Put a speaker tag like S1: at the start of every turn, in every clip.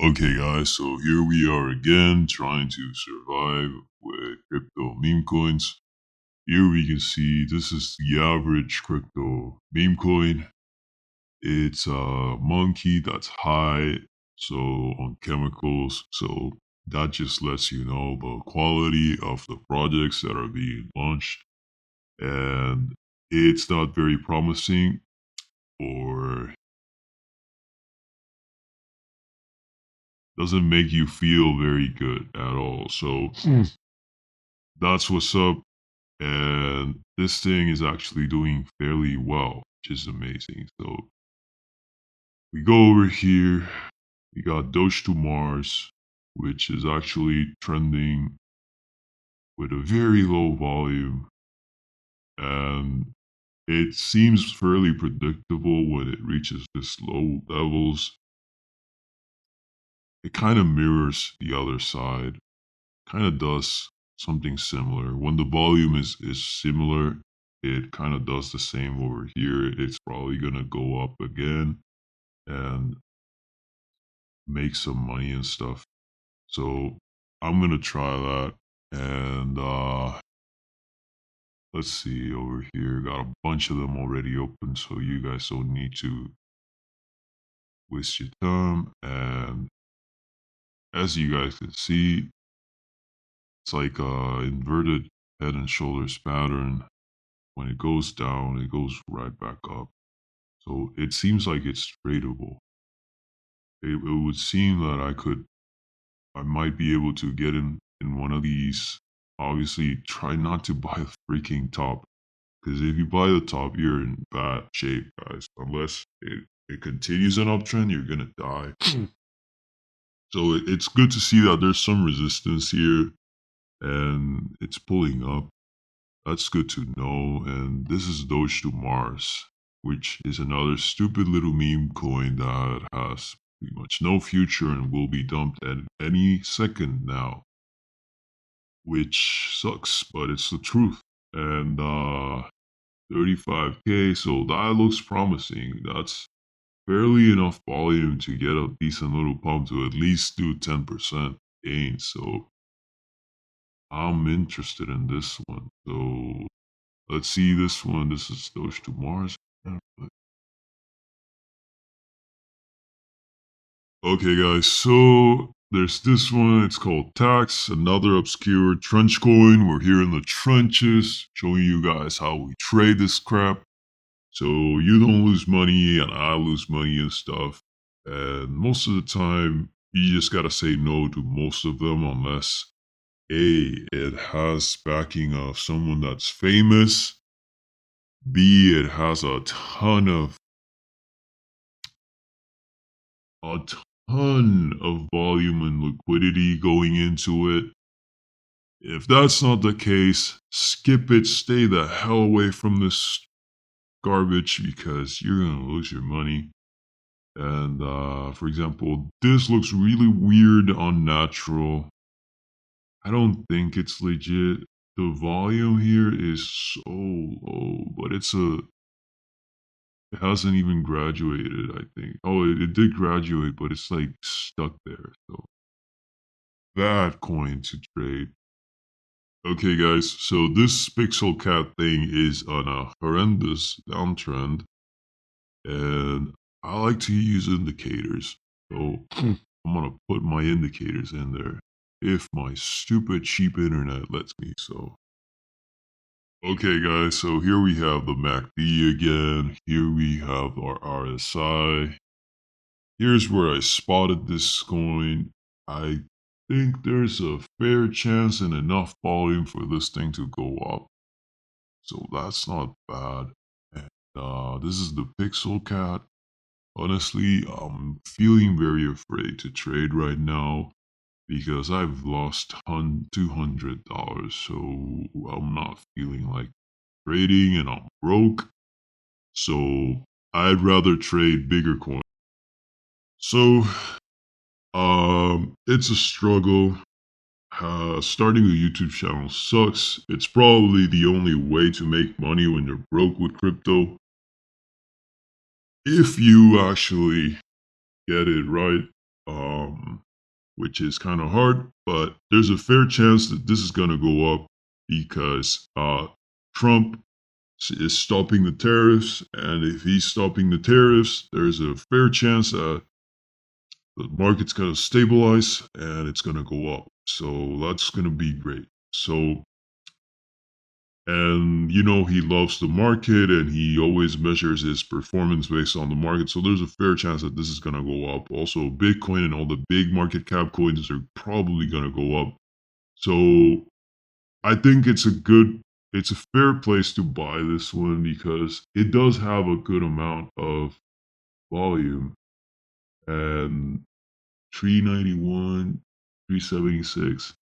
S1: Okay guys, so here we are again trying to survive with crypto meme coins. Here we can see this is the average crypto meme coin. It's a monkey that's high, so on chemicals. So that just lets you know the quality of the projects that are being launched. And it's not very promising or doesn't make you feel very good at all. So that's what's up. And this thing is actually doing fairly well, which is amazing. So we go over here. We got Doge to Mars, which is actually trending with a very low volume. And it seems fairly predictable when it reaches this low levels. It kind of mirrors the other side, kind of does something similar. When the volume is similar, it kind of does the same over here. It's probably going to go up again and make some money and stuff. So I'm going to try that. And let's see over here. Got a bunch of them already open, so you guys don't need to waste your time. And as you guys can see, it's like a inverted head and shoulders pattern. When it goes down, it goes right back up. So it seems like it's tradable. It would seem that I might be able to get in one of these. Obviously, try not to buy the freaking top, because if you buy the top, you're in bad shape, guys. Unless it continues an uptrend, you're gonna die. So it's good to see that there's some resistance here, and it's pulling up. That's good to know. And this is Doge to Mars, which is another stupid little meme coin that has pretty much no future and will be dumped at any second now. Which sucks, but it's the truth. And 35k, so that looks promising. That's barely enough volume to get a decent little pump to at least do 10% gain. So I'm interested in this one. So let's see this one. This is Doge to Mars. Okay, guys, so there's this one. It's called Tax, another obscure trench coin. We're here in the trenches showing you guys how we trade this crap. So you don't lose money and I lose money and stuff. And most of the time, you just gotta say no to most of them unless A, it has backing of someone that's famous. B, it has a ton of volume and liquidity going into it. If that's not the case, skip it, stay the hell away from this garbage because you're gonna lose your money. And for example, this looks really weird, unnatural. I don't think it's legit. The volume here is so low, but it hasn't even graduated, I think. Oh, it did graduate, but it's like stuck there. So bad coin to trade. Okay, guys, so this Pixel Cat thing is on a horrendous downtrend, and I like to use indicators. So I'm gonna put my indicators in there if my stupid cheap internet lets me. So okay, guys, so here we have the MACD again. Here we have our RSI. Here's where I spotted this coin. I think there's a fair chance and enough volume for this thing to go up. So that's not bad. And this is the Pixel Cat. Honestly, I'm feeling very afraid to trade right now because I've lost $200. So I'm not feeling like trading and I'm broke. So I'd rather trade bigger coins. So it's a struggle. Starting a YouTube channel sucks. It's probably the only way to make money when you're broke with crypto. If you actually get it right. um, which is kind of hard, but there's a fair chance that this is going to go up because Trump is stopping the tariffs, and if he's stopping the tariffs, there's a fair chance that the market's going to stabilize and it's going to go up. So that's going to be great. So, and he loves the market and he always measures his performance based on the market. So there's a fair chance that this is going to go up. Also, Bitcoin and all the big market cap coins are probably going to go up. So I think it's a fair place to buy this one because it does have a good amount of volume, and 391, 376.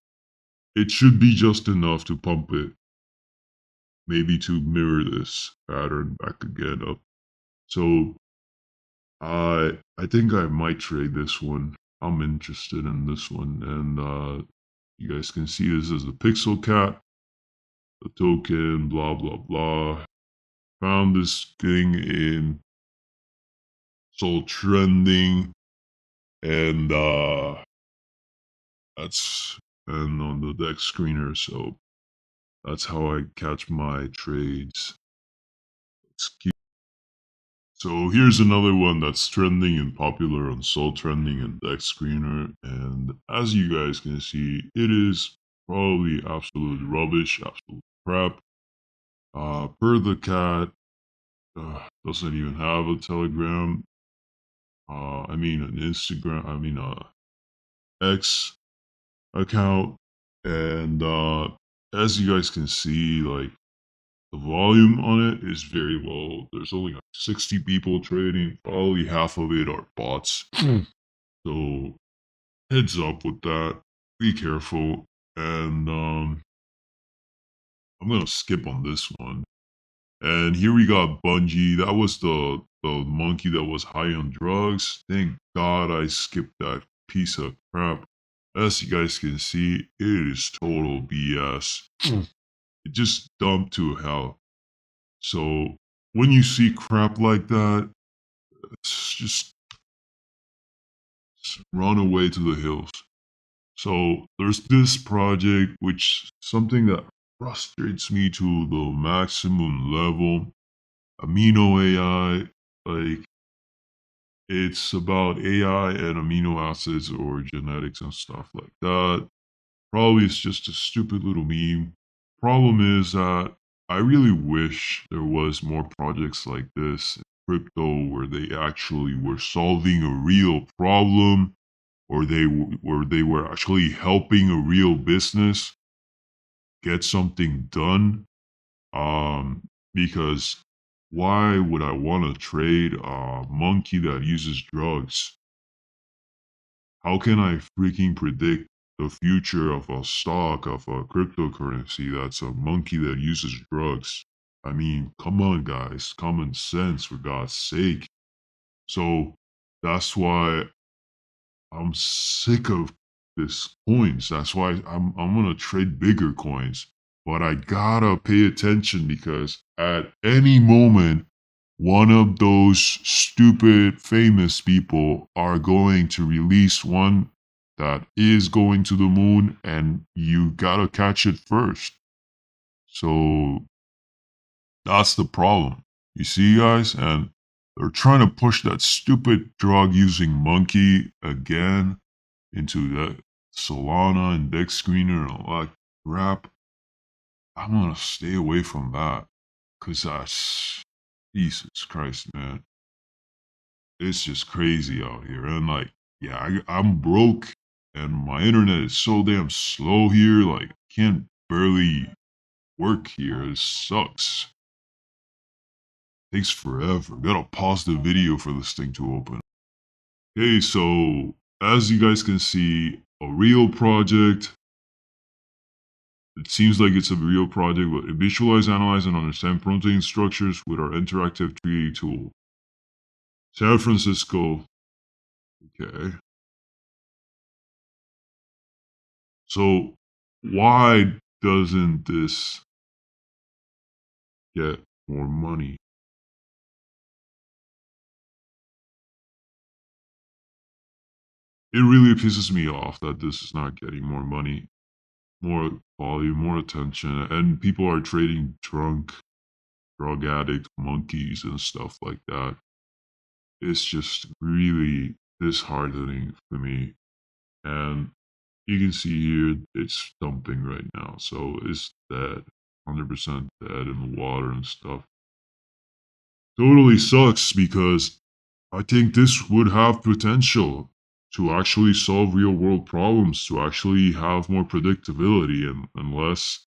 S1: It should be just enough to pump it, maybe to mirror this pattern back again up. So I think I might trade this one. I'm interested in this one, and you guys can see this as the Pixel Cat, the token, blah blah blah. Found this thing in Soul Trending, and that's and on the DexScreener. So that's how I catch my trades. So here's another one that's trending and popular on Soul Trending and DexScreener, and as you guys can see, it is probably absolute rubbish, absolute crap. Per the cat, doesn't even have a Telegram. I mean an Instagram. I mean X account, and as you guys can see, like the volume on it is very low. There's only like 60 people trading. Probably half of it are bots. So heads up with that. Be careful. And I'm gonna skip on this one. And here we got Bungie. That was the monkey that was high on drugs. Thank God I skipped that piece of crap. As you guys can see, it is total BS. It just dumped to hell. So when you see crap like that, it's just run away to the hills. So there's this project, which something that frustrates me to the maximum level. Amino AI, like it's about AI and amino acids or genetics and stuff like that. Probably it's just a stupid little meme. Problem is that I really wish there was more projects like this in crypto where they actually were solving a real problem, or where they were actually helping a real business get something done. Because why would I want to trade a monkey that uses drugs? How can I freaking predict the future of a stock, of a cryptocurrency that's a monkey that uses drugs? I mean, come on, guys, common sense for God's sake. So that's why I'm sick of this coins. That's why I'm gonna trade bigger coins. But I gotta pay attention because at any moment, one of those stupid famous people are going to release one that is going to the moon, and you gotta catch it first. So that's the problem. You see, guys, and they're trying to push that stupid drug using monkey again into that Solana and DexScreener and all that crap. I'm gonna stay away from that because that's Jesus Christ, man. It's just crazy out here. And like, yeah, I'm broke and my internet is so damn slow here. Like, I can't barely work here. It sucks. Takes forever. Gotta pause the video for this thing to open. Okay, so as you guys can see, a real project. It seems like it's a real project, but visualize, analyze, and understand protein structures with our interactive 3D tool. San Francisco. Okay. So why doesn't this get more money? it really pisses me off that this is not getting more money, more volume, more attention, and people are trading drunk, drug addict monkeys and stuff like that. It's just really disheartening for me. And you can see here it's dumping right now, so it's dead, 100% dead in the water and stuff. Totally sucks because I think this would have potential to actually solve real world problems, to actually have more predictability and less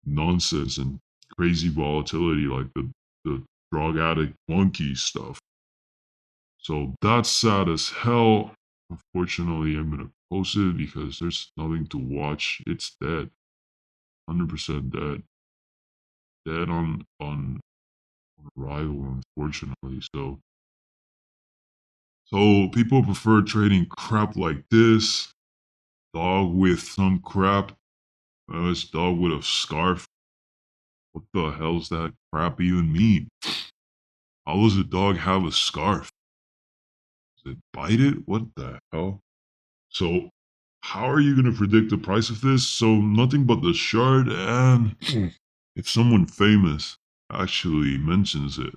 S1: nonsense and crazy volatility like the drug addict monkey stuff. So that's sad as hell. Unfortunately, I'm gonna post it because there's nothing to watch. It's dead. 100% dead. Dead on arrival, unfortunately. So people prefer trading crap like this. Dog with some crap. This dog with a scarf. What the hell's that crap even mean? How does a dog have a scarf? Does it bite it? What the hell? So how are you gonna predict the price of this? So nothing but the shard, and if someone famous actually mentions it,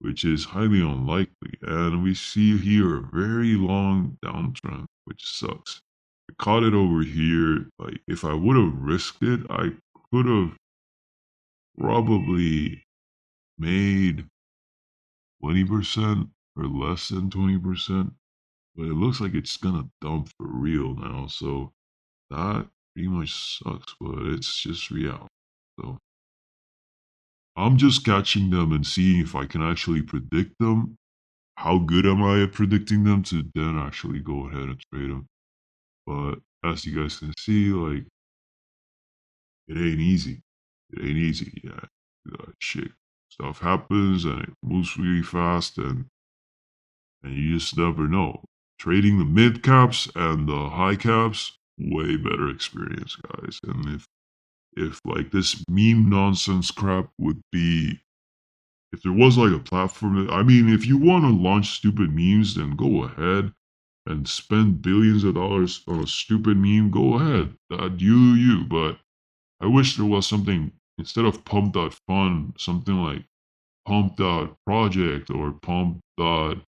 S1: which is highly unlikely, and we see here a very long downtrend, which sucks. I caught it over here. Like if I would have risked it, I could have probably made 20% or less than 20%. But it looks like it's gonna dump for real now. So that pretty much sucks, but it's just reality. So I'm just catching them and seeing if I can actually predict them. How good am I at predicting them to then actually go ahead and trade them? But as you guys can see, like it ain't easy. It ain't easy. Yeah, shit. Stuff happens and it moves really fast, and you just never know. Trading the mid caps and the high caps, way better experience, guys. And if like this meme nonsense crap would be, if there was like a platform, I mean, if you want to launch stupid memes, then go ahead and spend billions of dollars on a stupid meme. Go ahead, that you. But I wish there was something instead of Pump.fun, something like Pump.project or Pump.future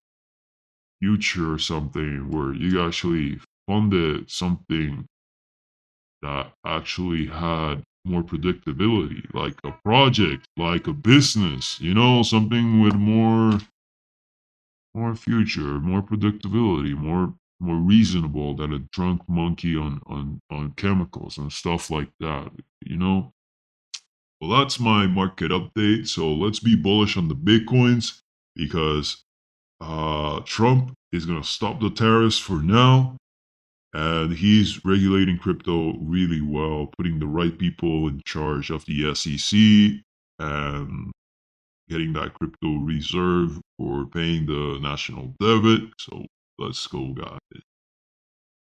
S1: or something where you actually funded something that actually had more predictability, like a project, like a business, something with more future, more predictability, more reasonable than a drunk monkey on chemicals and stuff like that. Well, that's my market update. So let's be bullish on the Bitcoins because Trump is gonna stop the tariffs for now. And he's regulating crypto really well, putting the right people in charge of the SEC and getting that crypto reserve for paying the national debit. So let's go, guys.